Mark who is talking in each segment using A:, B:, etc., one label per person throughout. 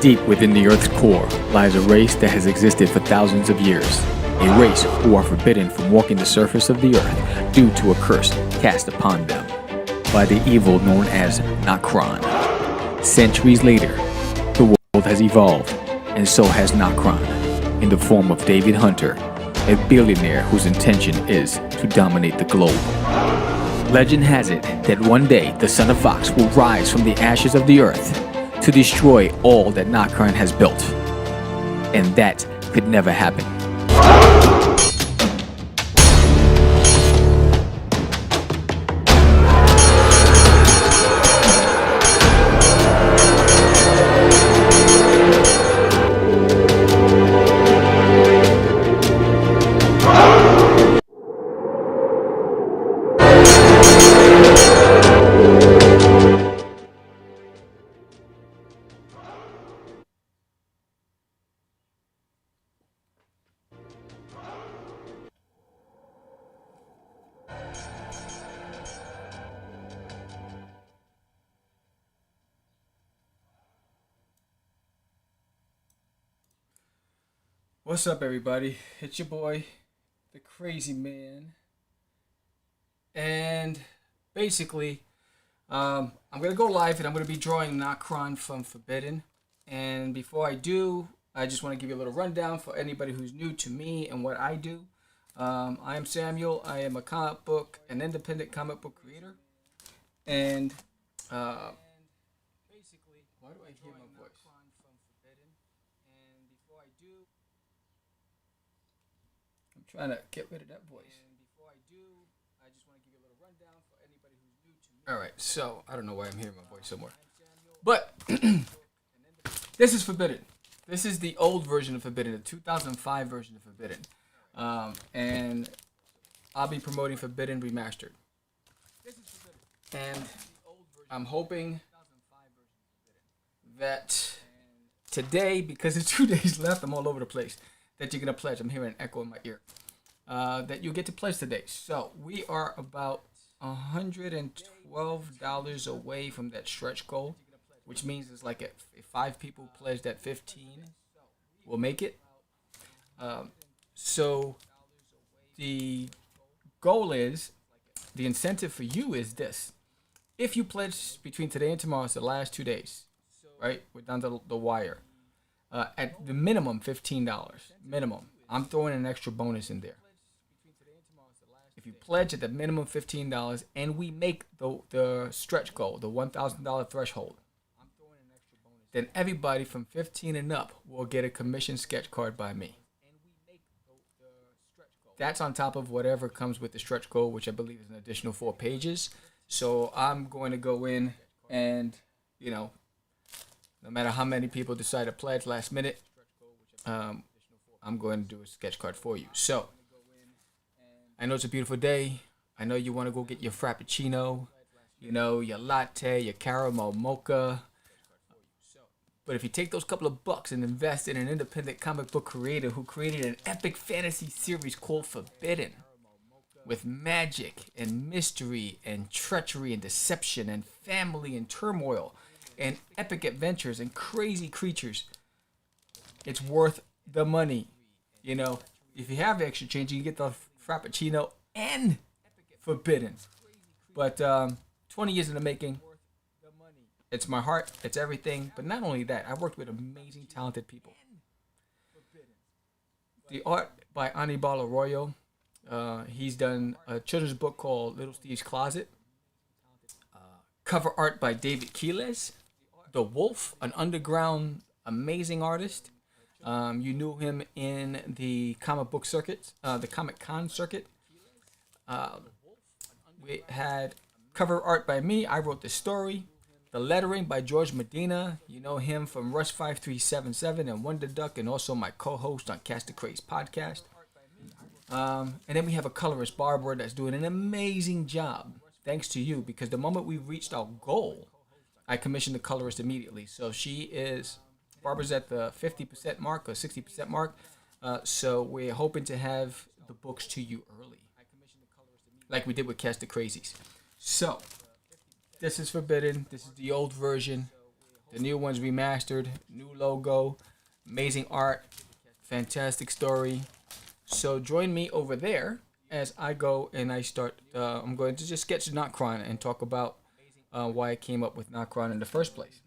A: Deep within the Earth's core lies a race that has existed for thousands of years. A race who are forbidden from walking the surface of the Earth due to a curse cast upon them by the evil known as Nocron. Centuries later, the world has evolved, and so has Nocron, in the form of David Hunter, a billionaire whose intention is to dominate the globe. Legend has it that one day the Son of Vox will rise from the ashes of the Earth to destroy all that Nocron has built. And that could never happen. What's up, everybody? It's your boy, the Crazy Man, and basically, I'm gonna go live and I'm gonna be drawing Nocron from Forbidden. And before I do, I just want to give you a little rundown for anybody who's new to me and what I do. I am Samuel. I am an independent comic book creator, and basically, why do I hear my voice? Trying to get rid of that voice. And before I do, I just want to give you a little rundown for anybody who's new to me. All right, so I don't know why I'm hearing my voice somewhere, but this is Forbidden. This is the old version of Forbidden, the 2005 version of Forbidden, and I'll be promoting Forbidden Remastered. And I'm hoping that today, because there's 2 days left, I'm all over the place, that you're going to pledge. I'm hearing an echo in my ear. That you'll get to pledge today. So we are about $112 away from that stretch goal, which means it's like if 5 people pledge that 15, we'll make it. So the goal is, the incentive for you is this. If you pledge between today and tomorrow, it's the last 2 days, right? We're down to the wire. At the minimum, $15. Minimum. I'm throwing an extra bonus in there. If you pledge at the minimum $15 and we make the stretch goal, the $1,000 threshold, then everybody from 15 and up will get a commission sketch card by me. That's on top of whatever comes with the stretch goal, which I believe is an additional 4 pages. So I'm going to go in and, no matter how many people decide to pledge last minute, I'm going to do a sketch card for you. So I know it's a beautiful day. I know you want to go get your frappuccino, your latte, your caramel mocha. But if you take those couple of bucks and invest in an independent comic book creator who created an epic fantasy series called Forbidden, with magic and mystery and treachery and deception and family and turmoil and epic adventures and crazy creatures, it's worth the money. If you have extra change, you can get the Frappuccino and Forbidden. But 20 years in the making. It's my heart. It's everything. But not only that, I've worked with amazing, talented people. The art by Anibal Arroyo. He's done a children's book called Little Steve's Closet. Cover art by David Quiles. The Wolf, an underground amazing artist. You knew him in the comic book circuit, the Comic Con circuit. We had cover art by me. I wrote the story. The lettering by George Medina. You know him from Rush 5377 and Wonder Duck, and also my co-host on Cast the Craze podcast. And then we have a colorist, Barbara, that's doing an amazing job. Thanks to you, because the moment we reached our goal, I commissioned the colorist immediately. So Barbara's at the 50% mark or 60% mark. So we're hoping to have the books to you early, like we did with Cast the Crazies. So this is Forbidden. This is the old version. The new one's remastered, new logo, amazing art, fantastic story. So join me over there as I go and I start. I'm going to just sketch Nocron and talk about why I came up with Nocron in the first place.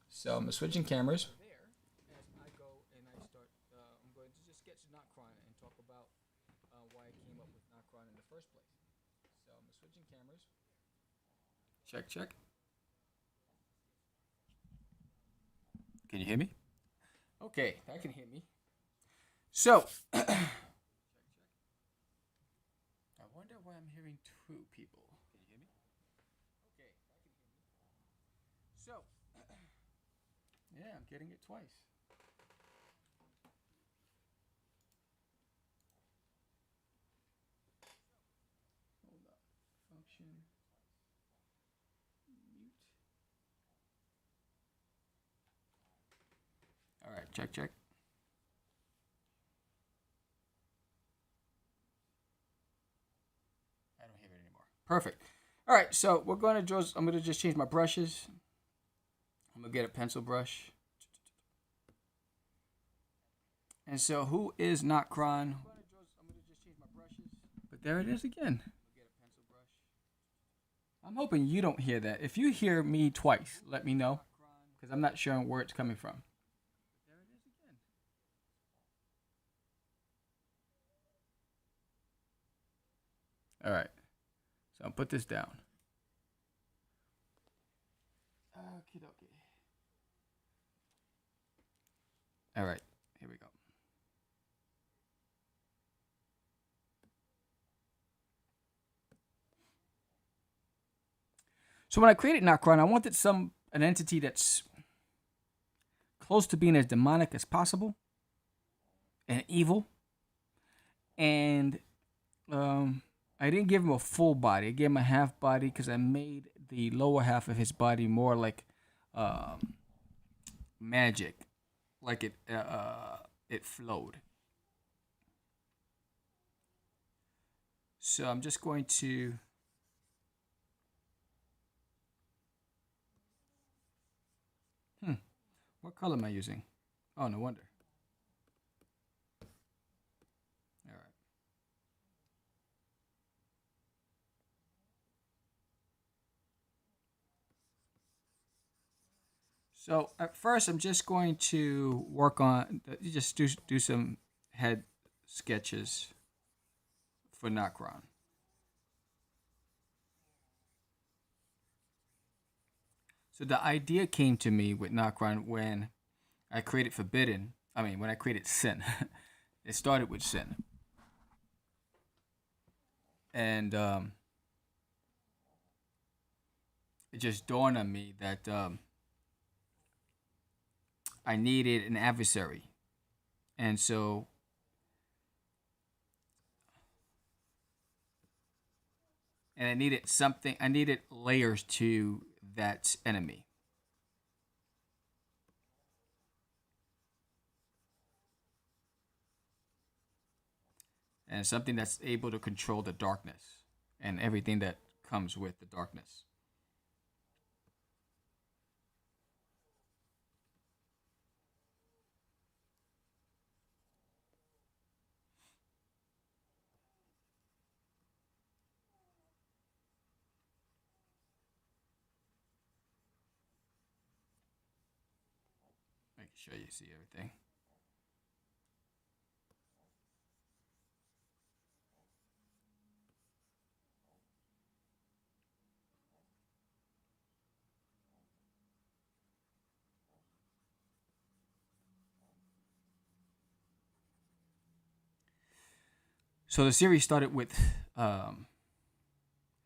A: So I'm switching cameras. Check, check. Can you hear me? Okay, that can hear me. So, I wonder why I'm hearing two people. Can you hear me? Okay, that can hear me. So, yeah, I'm getting it twice. Hold on. Function. Mute. All right, check, check. I don't hear it anymore. Perfect. All right, so we're going to just, I'm going to just change my brushes. I'm going to get a pencil brush. And so who is Nocron? But there it is again. I'm hoping you don't hear that. If you hear me twice, let me know, because I'm not sure where it's coming from. All right, so I'll put this down. Okie dokie. All right, here we go. So when I created Nocron, I wanted an entity that's close to being as demonic as possible and evil. And I didn't give him a full body. I gave him a half body because I made the lower half of his body more like magic, like it flowed. So I'm just going to what color am I using? Oh, no wonder. All right. So at first, I'm just going to work on just do some head sketches for Nocron. So the idea came to me with Nocron when I created Forbidden. I mean, when I created Sin. It started with Sin. And it just dawned on me that I needed an adversary. And so I needed something, I needed layers to that enemy. And something that's able to control the darkness and everything that comes with the darkness. Making sure you see everything. So the series started with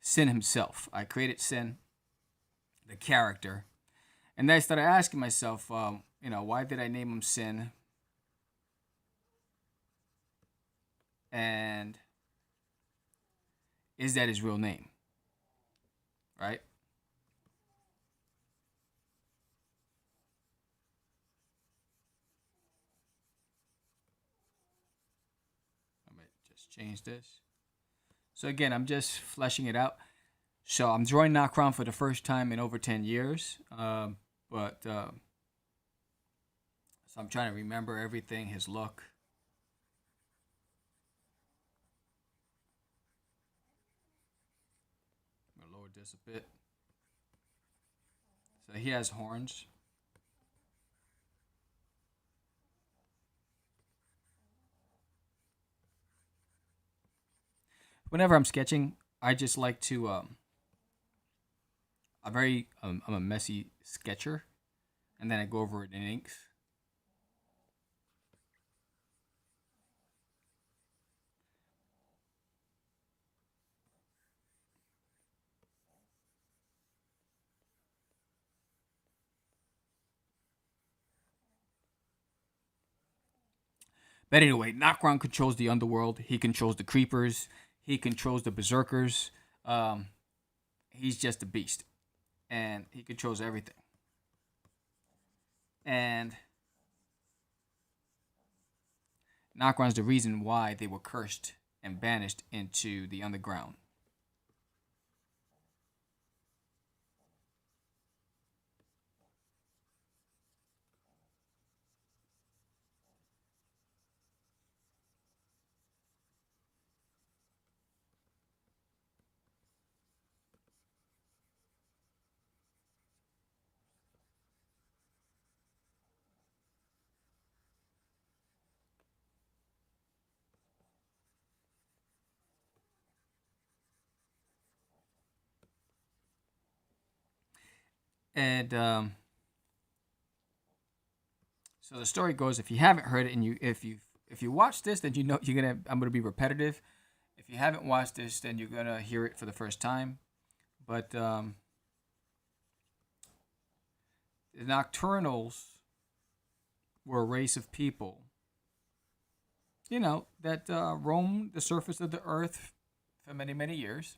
A: Sin himself. I created Sin, the character, and then I started asking myself, why did I name him Sin? And is that his real name? Right? I might just change this. So again, I'm just fleshing it out. So I'm drawing Nocron for the first time in over 10 years. But So I'm trying to remember everything, his look. I'm gonna lower this a bit. So he has horns. Whenever I'm sketching, I just like to I'm a messy sketcher, and then I go over it in inks. But anyway, Nocron controls the underworld. He controls the creepers. He controls the berserkers. Um, he's just a beast, and he controls everything. And Nocron's the reason why they were cursed and banished into the underground. And so the story goes: if you haven't heard it, and if you watch this, then you know I'm gonna be repetitive. If you haven't watched this, then you're gonna hear it for the first time. But the Nocturnals were a race of people, that roamed the surface of the earth for many, many years.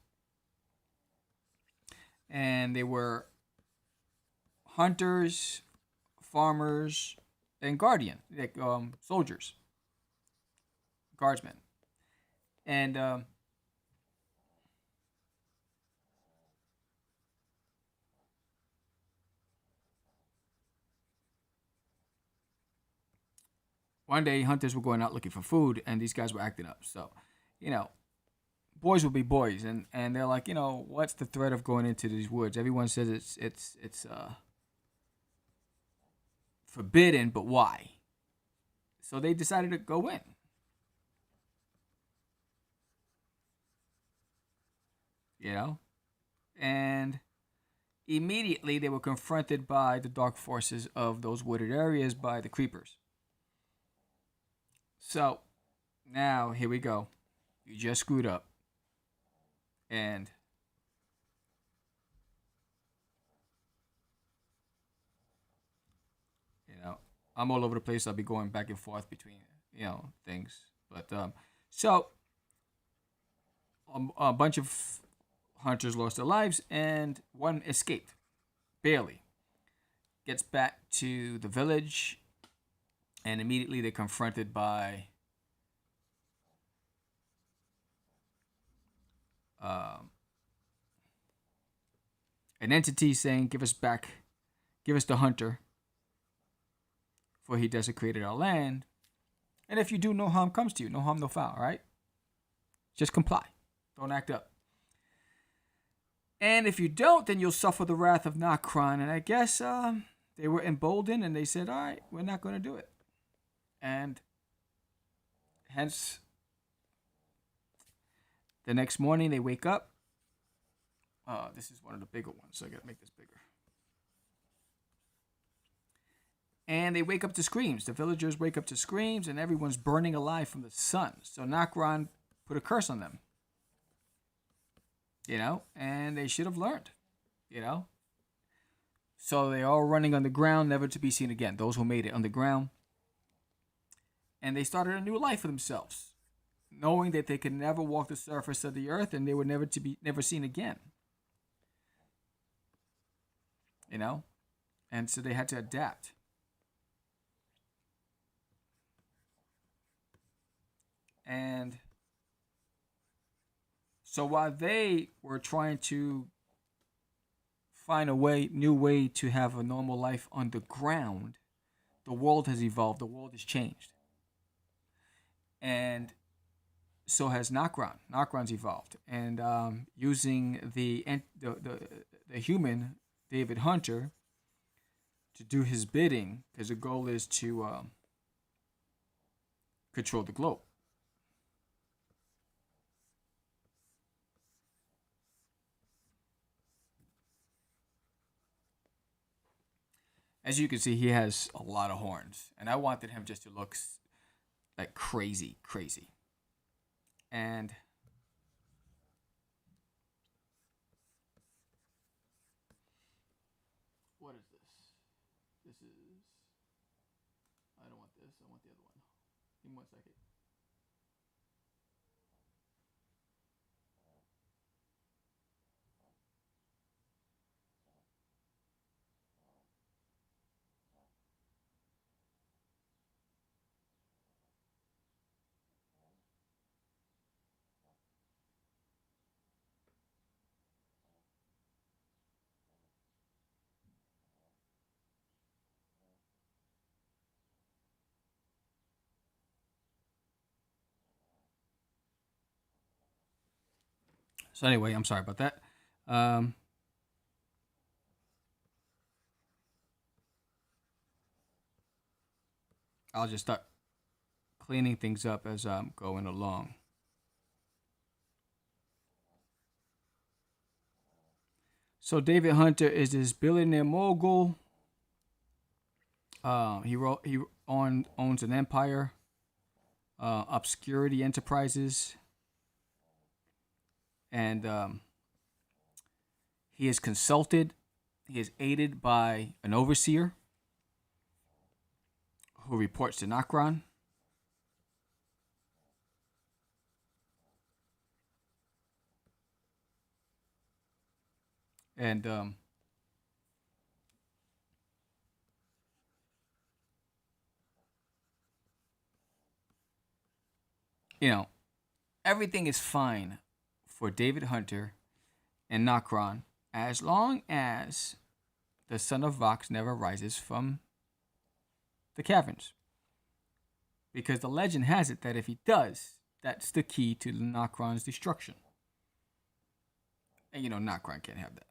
A: And they were hunters, farmers, and like soldiers, guardsmen. And one day, hunters were going out looking for food, and these guys were acting up. So, you know, boys will be boys, and they're like, what's the threat of going into these woods? Everyone says it's forbidden, but why? So they decided to go in. You know, and immediately they were confronted by the dark forces of those wooded areas by the creepers. So now here we go. You just screwed up, and I'm all over the place. I'll be going back and forth between things, but so a bunch of hunters lost their lives, and one escaped barely. Gets back to the village, and immediately they're confronted by um, an entity saying, "Give us back, give us the hunter, for he desecrated our land. And if you do, no harm comes to you. No harm, no foul. All right? Just comply. Don't act up. And if you don't, then you'll suffer the wrath of Nocron." And I guess they were emboldened, and they said, "All right, we're not going to do it." And hence, the next morning they wake up. This is one of the bigger ones, so I got to make this bigger. And they wake up to screams. The villagers wake up to screams, and everyone's burning alive from the sun. So Nocron put a curse on them. And they should have learned. So they're all running on the ground, never to be seen again. Those who made it underground. And they started a new life for themselves, knowing that they could never walk the surface of the earth, and they were never seen again. And so they had to adapt. And so while they were trying to find a new way to have a normal life underground, the world has evolved, the world has changed, and so has Nocron. Nocron's evolved, and using the human David Hunter to do his bidding, because the goal is to control the globe. As you can see, he has a lot of horns, and I wanted him just to look like crazy, crazy. And what is this? This is. I don't want this. I want the other one. Give me 1 second. So anyway, I'm sorry about that. Um, I'll just start cleaning things up as I'm going along. So David Hunter is this billionaire mogul. He owns an empire, Obscurity Enterprises, and he is consulted. He is aided by an overseer who reports to Nocron. And you know, everything is fine for David Hunter and Nocron as long as the son of Vox never rises from the caverns. Because the legend has it that if he does, that's the key to Nocron's destruction. And Nocron can't have that.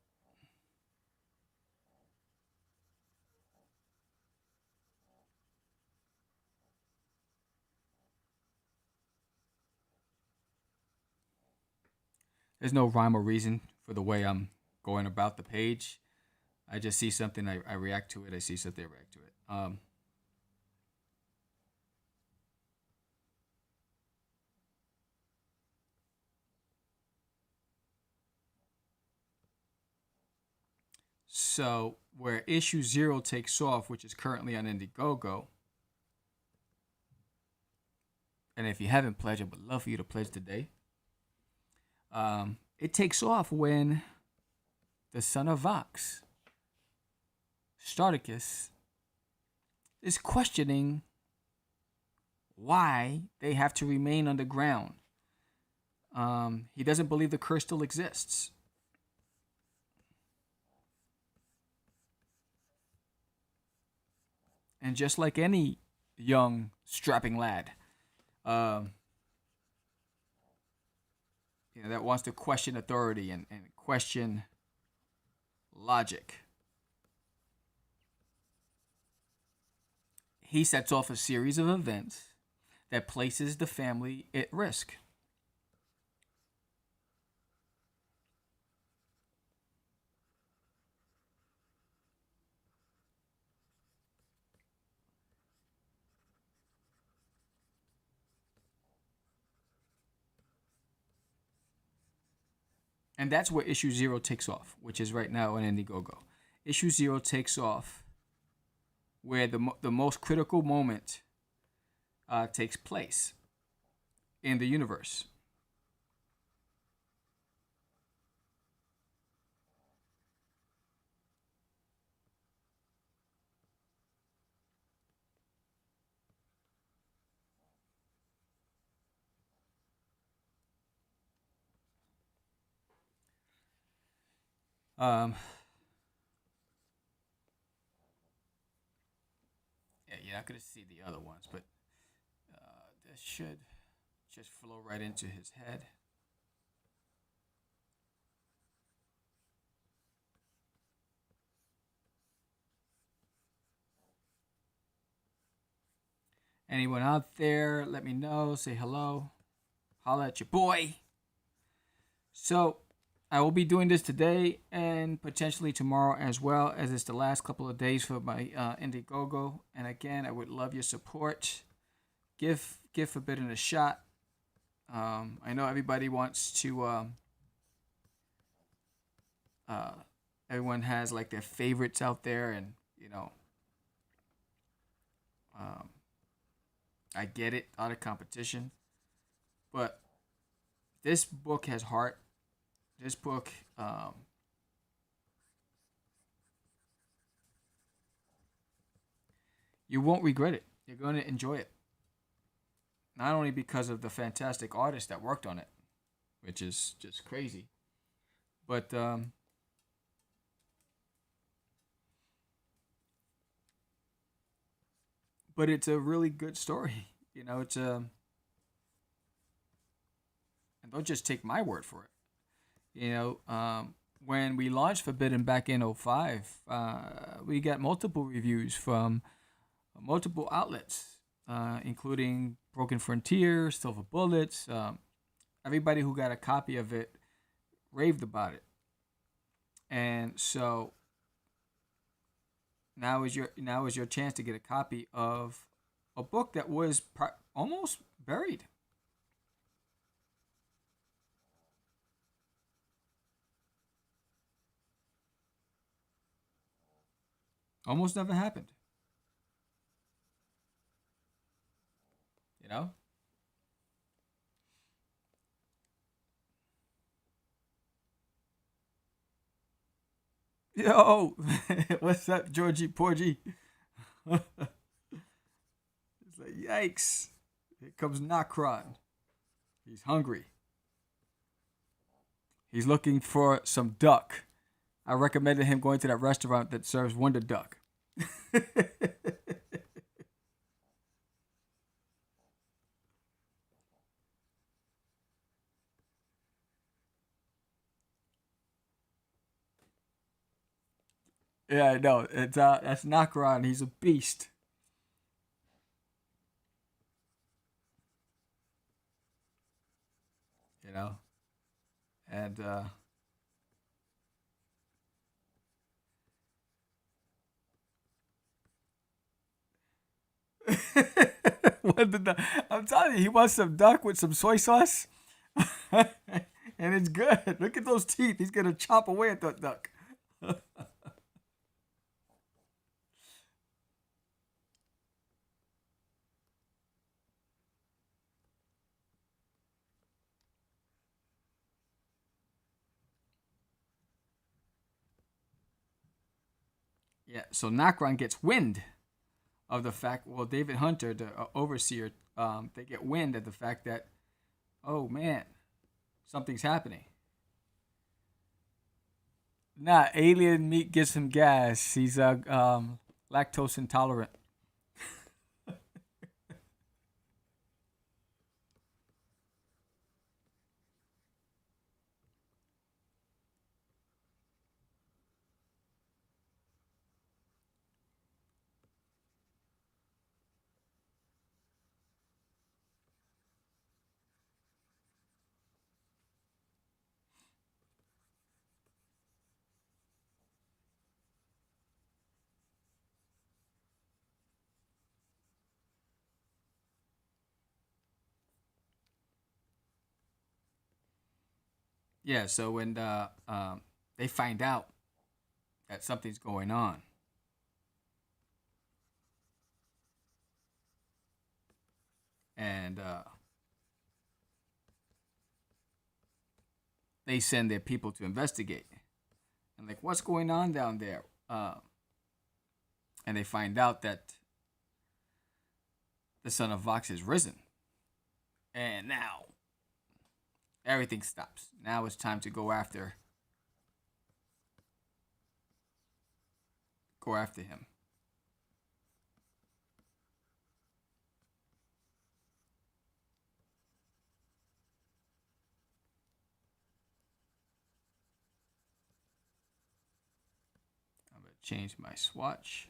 A: There's no rhyme or reason for the way I'm going about the page. I just see something, I react to it. I see something, I react to it. So where issue 0 takes off, which is currently on Indiegogo, and if you haven't pledged, I would love for you to pledge today. It takes off when the son of Vox, Starticus, is questioning why they have to remain underground. He doesn't believe the curse still exists. And just like any young, strapping lad, that wants to question authority and question logic, he sets off a series of events that places the family at risk. And that's where issue 0 takes off, which is right now on Indiegogo. Issue 0 takes off where the most critical moment takes place in the universe. you're not gonna see the other ones, but this should just flow right into his head. Anyone out there, let me know. Say hello. Holla at your boy. So, I will be doing this today and potentially tomorrow as well, as it's the last couple of days for my Indiegogo. And again, I would love your support. Give Forbidden a shot. I know everybody wants to. Everyone has like their favorites out there, and um, I get it, out of competition, but this book has heart. This book, you won't regret it. You're going to enjoy it. Not only because of the fantastic artist that worked on it, which is just crazy, but it's a really good story. It's a, and don't just take my word for it. When we launched Forbidden back in '05, we got multiple reviews from multiple outlets, including Broken Frontier, Silver Bullets. Everybody who got a copy of it raved about it, and so now is your chance to get a copy of a book that was almost buried. Almost never happened. You know? Yo, what's up, Georgie Porgy? It's like, yikes. Here comes Nocron. He's hungry. He's looking for some duck. I recommended him going to that restaurant that serves Wonder Duck. Yeah, I know. That's Nakaran. He's a beast. You know, and what the duck? I'm telling you, he wants some duck with some soy sauce, and it's good. Look at those teeth. He's gonna chop away at that duck. Yeah. So Nakaran gets wind of the fact. Well, David Hunter, the overseer, they get wind of the fact that, oh man, something's happening. Nah, alien meat gives him gas. He's lactose intolerant. Yeah. So when they find out that something's going on, and they send their people to investigate, and like, what's going on down there? And they find out that the son of Vox has risen, and now everything stops. Now it's time to go after him. change my swatch.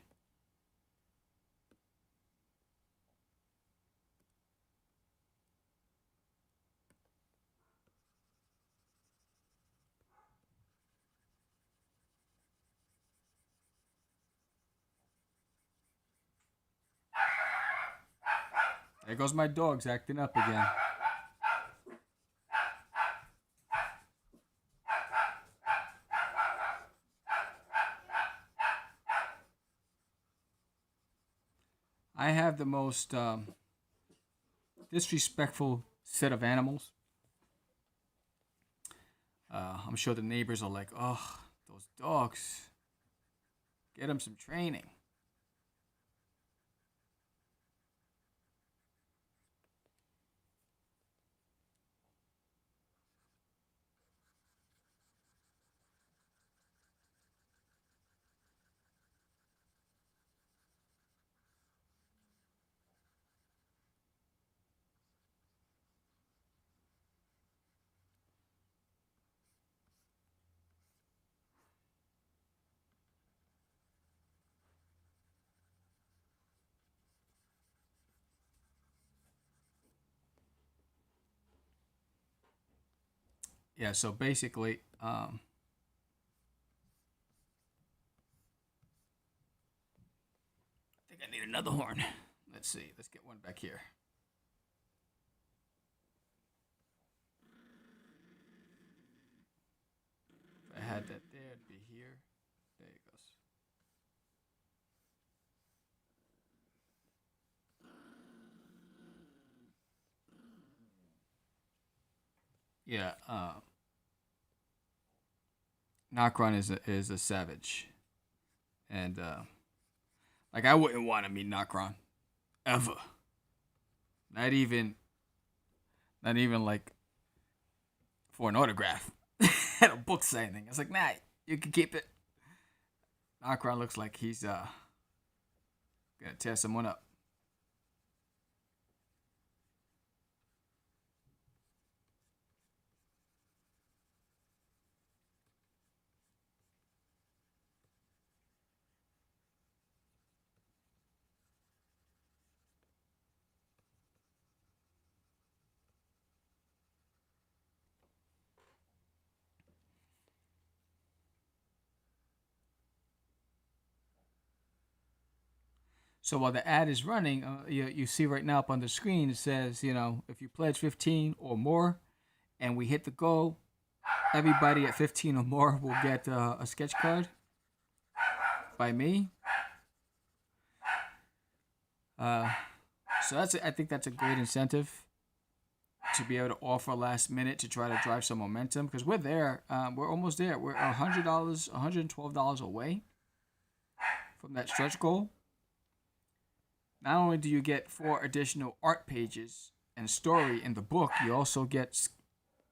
A: There goes my dogs acting up again. I have the most disrespectful set of animals. I'm sure the neighbors are like, oh, those dogs. Get them some training. Yeah, so basically, I think I need another horn. Let's see. Let's get one back here. If I had that there, it'd be here. There it goes. Yeah, Nocron is a savage, and like I wouldn't want to meet Nocron ever. Not even, not even like for an autograph at a book signing. It's like, nah, you can keep it. Nocron looks like he's gonna tear someone up. So while the ad is running, you see right now up on the screen it says, if you pledge 15 or more, and we hit the goal, everybody at 15 or more will get a sketch card by me. So I think that's a great incentive to be able to offer last minute to try to drive some momentum, because we're there. We're almost there. We're $100, $112 away from that stretch goal. Not only do you get 4 additional art pages and story in the book, you also get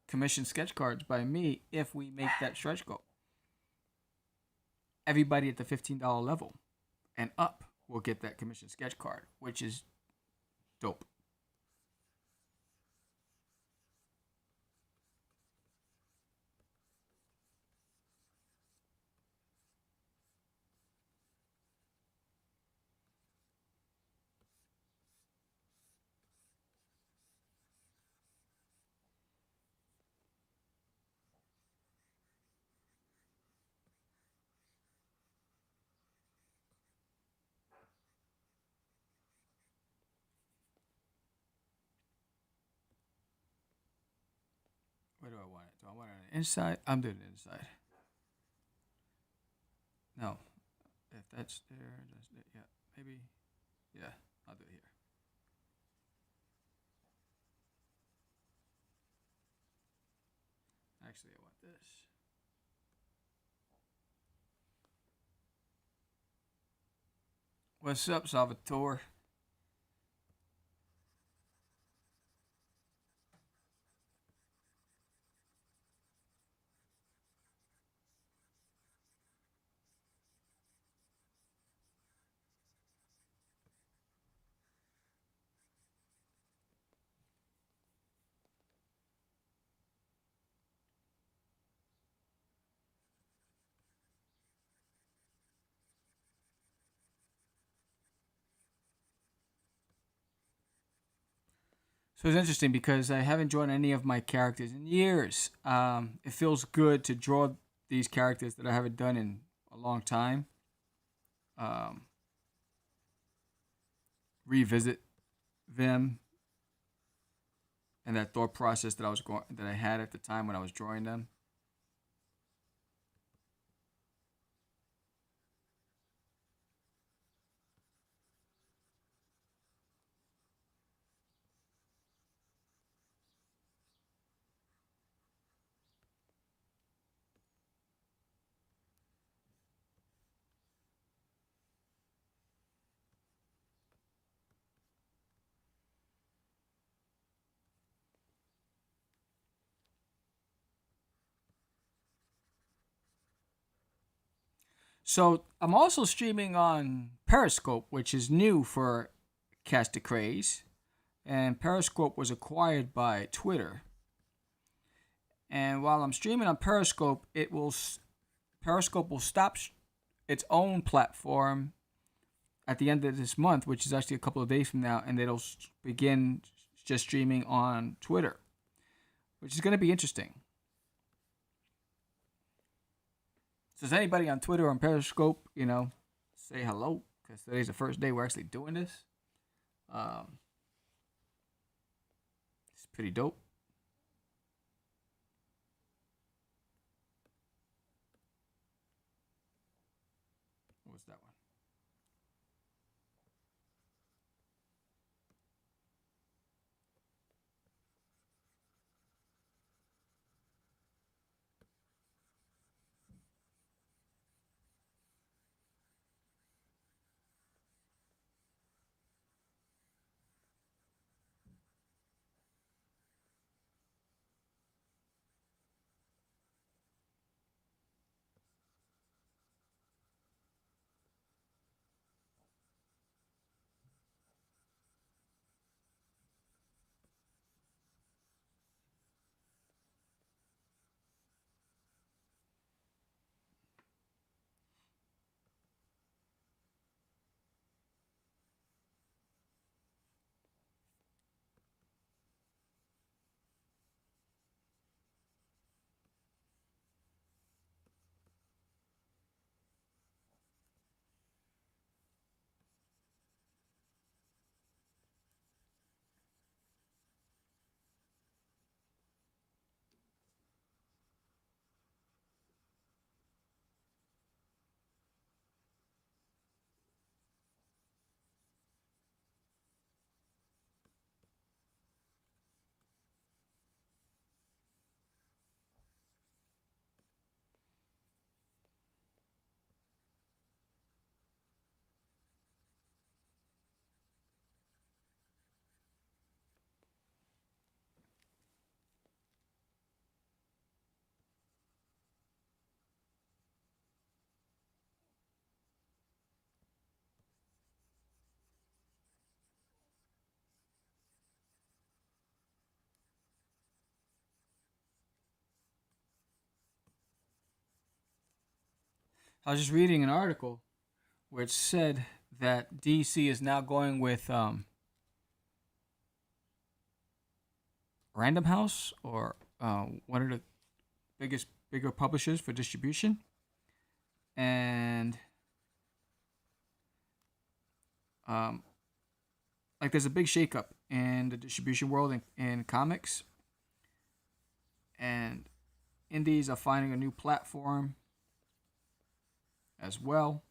A: commissioned sketch cards by me if we make that stretch goal. Everybody at the $15 level and up will get that commissioned sketch card, which is dope. Where do I want it? Do I want it on the inside? I'm doing it inside. No. If that's there, yeah, maybe. Yeah, I'll do it here. Actually, I want this. What's up, Salvatore? So it's interesting because I haven't drawn any of my characters in years. It feels good to draw these characters that I haven't done in a long time. Um, Revisit them and that thought process that I had at the time when I was drawing them. So I'm also streaming on Periscope, which is new for Cast the Craze, and Periscope was acquired by Twitter. And while I'm streaming on Periscope, Periscope will stop its own platform at the end of this month, which is actually a couple of days from now, and it'll begin just streaming on Twitter, which is going to be interesting. So, does anybody on Twitter or on Periscope, say hello? Because today's the first day we're actually doing this. Um, it's pretty dope. What's that one? I was just reading an article where it said that DC is now going with Random House or one of the bigger publishers for distribution, and um, like there's a big shakeup in the distribution world in comics, and indies are finding a new platform as well.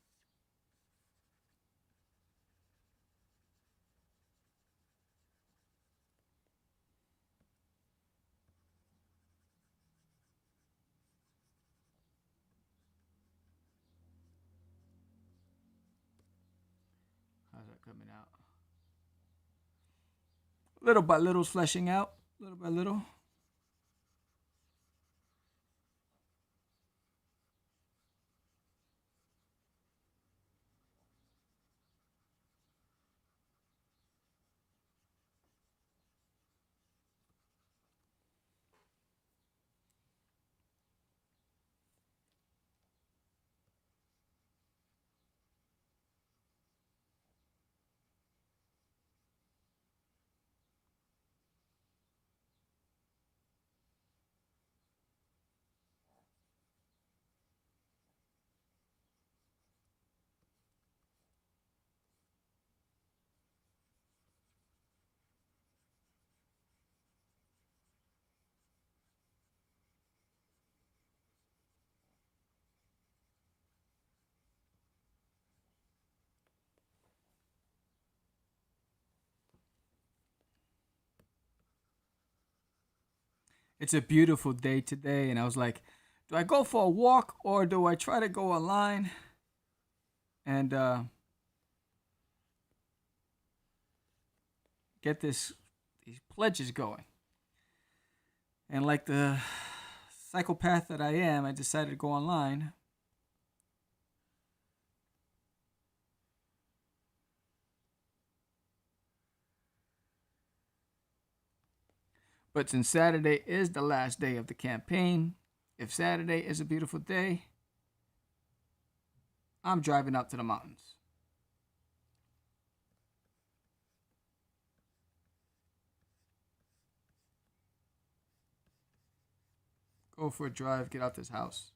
A: How's that coming out? Little by little, fleshing out. Little by little. It's a beautiful day today, and I was like, do I go for a walk or do I try to go online and get these pledges going? And like the psychopath that I am, I decided to go online. But since Saturday is the last day of the campaign, if Saturday is a beautiful day, I'm driving out to the mountains. Go for a drive, get out this house.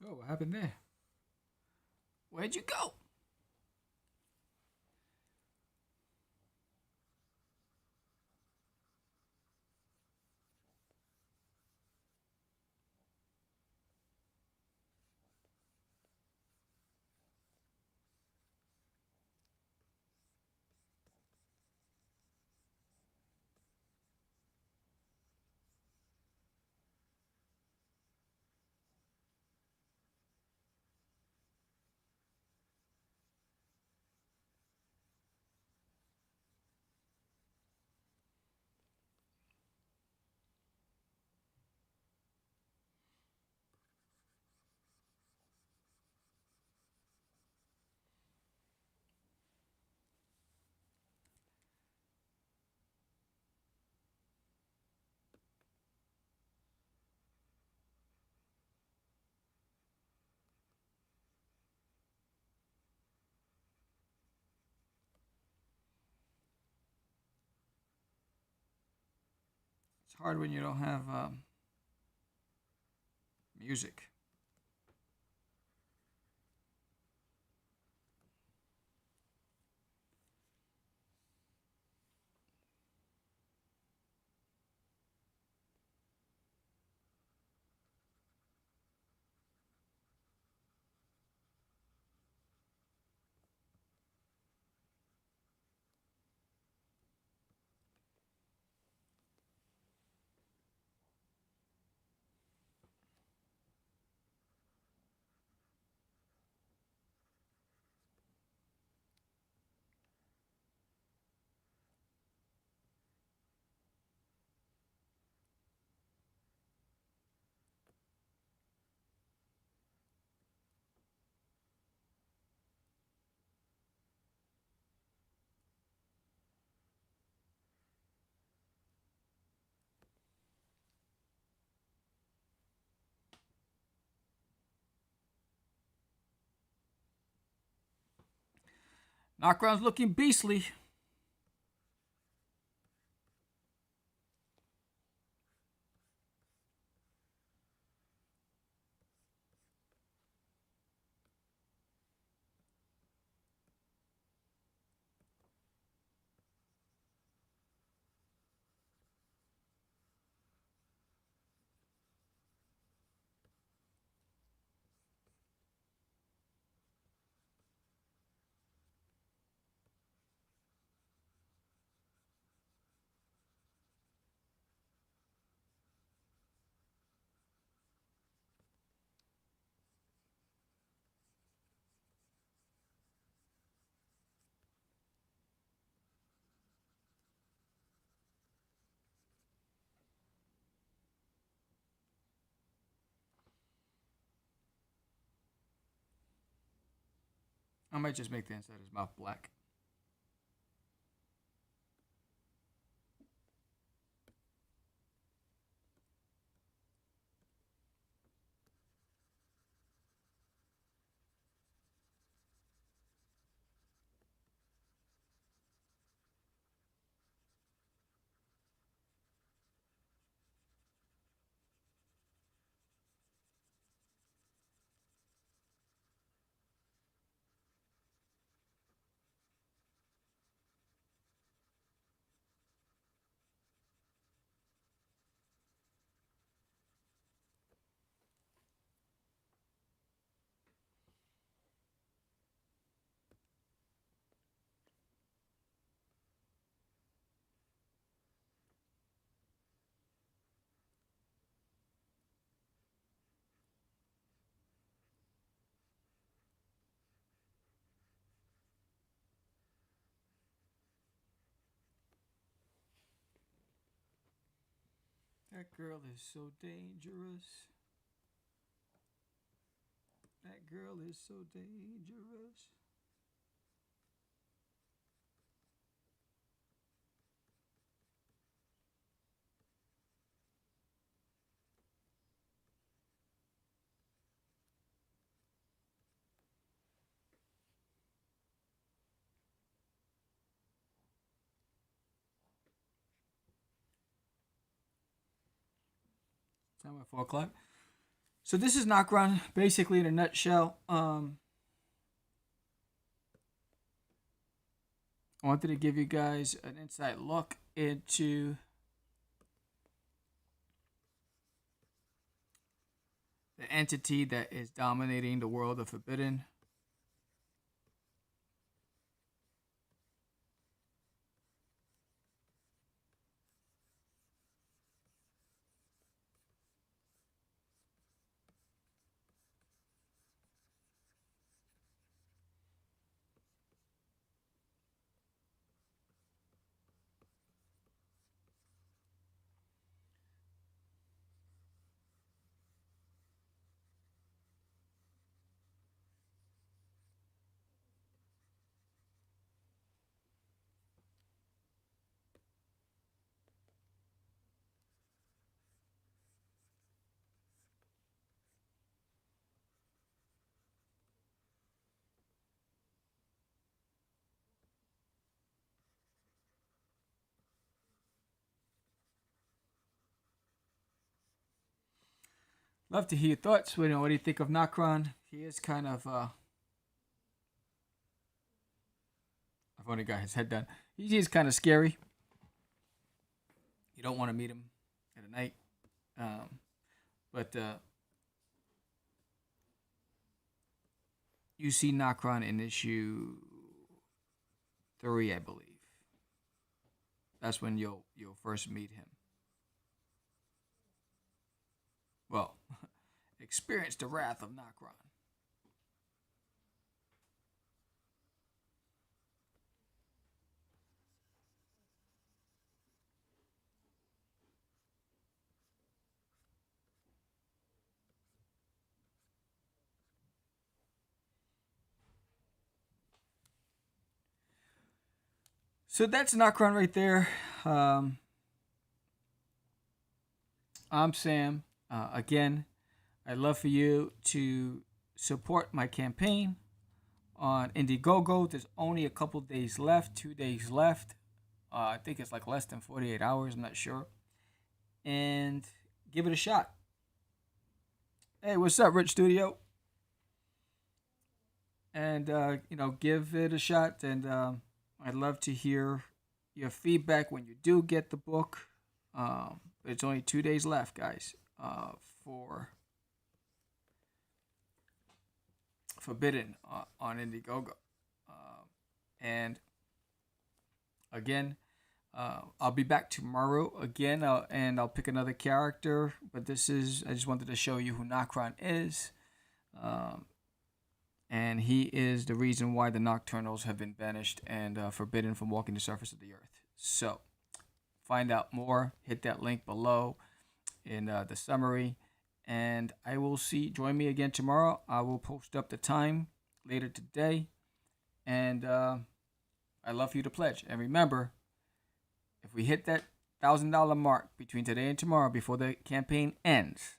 A: Oh, what happened there? Where'd you go? It's hard when you don't have music. Nocron's looking beastly. I might just make the inside of his mouth black. That girl is so dangerous. That girl is so dangerous. Time at 4 o'clock. So this is Nocron, basically in a nutshell. I wanted to give you guys an inside look into the entity that is dominating the world of Forbidden. Love to hear your thoughts. What do you think of Nocron? He is kind of. I've only got his head done. He is kind of scary. You don't want to meet him at night. But you see Nocron in issue 3, I believe. That's when you'll first meet him. Well, experience the wrath of Nocron. So that's Nocron right there. I'm Sam. Again, I'd love for you to support my campaign on Indiegogo. There's only a couple days left, 2 days left. I think it's like less than 48 hours. I'm not sure. And give it a shot. Hey, what's up, Rich Studio? And, give it a shot. And I'd love to hear your feedback when you do get the book. It's only 2 days left, guys, for Forbidden on Indiegogo. And again, I'll be back tomorrow again, and I'll pick another character. But I just wanted to show you who Nocron is. And he is the reason why the Nocturnals have been banished and forbidden from walking the surface of the earth. So, find out more. Hit that link below in the summary. And I will join me again tomorrow. I will post up the time later today. And I'd love for you to pledge. And remember, if we hit that $1,000 mark between today and tomorrow before the campaign ends,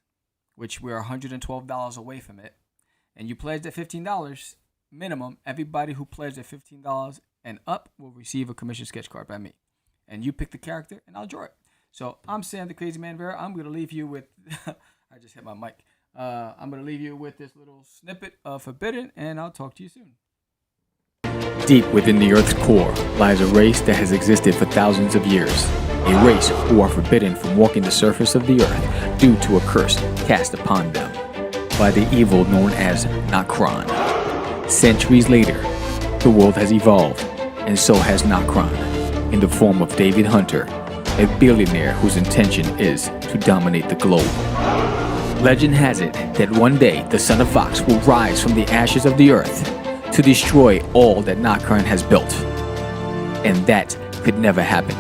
A: which we're $112 away from it, and you pledge at $15 minimum, everybody who pledged at $15 and up will receive a commission sketch card by me. And you pick the character, and I'll draw it. So I'm Sam the Crazy Man Vera. I'm going to leave you with... I just hit my mic. I'm going to leave you with this little snippet of Forbidden, and I'll talk to you soon.
B: Deep within the Earth's core lies a race that has existed for thousands of years. A race who are forbidden from walking the surface of the Earth due to a curse cast upon them by the evil known as Nocron. Centuries later, the world has evolved, and so has Nocron, in the form of David Hunter, a billionaire whose intention is to dominate the globe. Legend has it that one day the Son of Vox will rise from the ashes of the Earth to destroy all that Nocron has built. And that could never happen.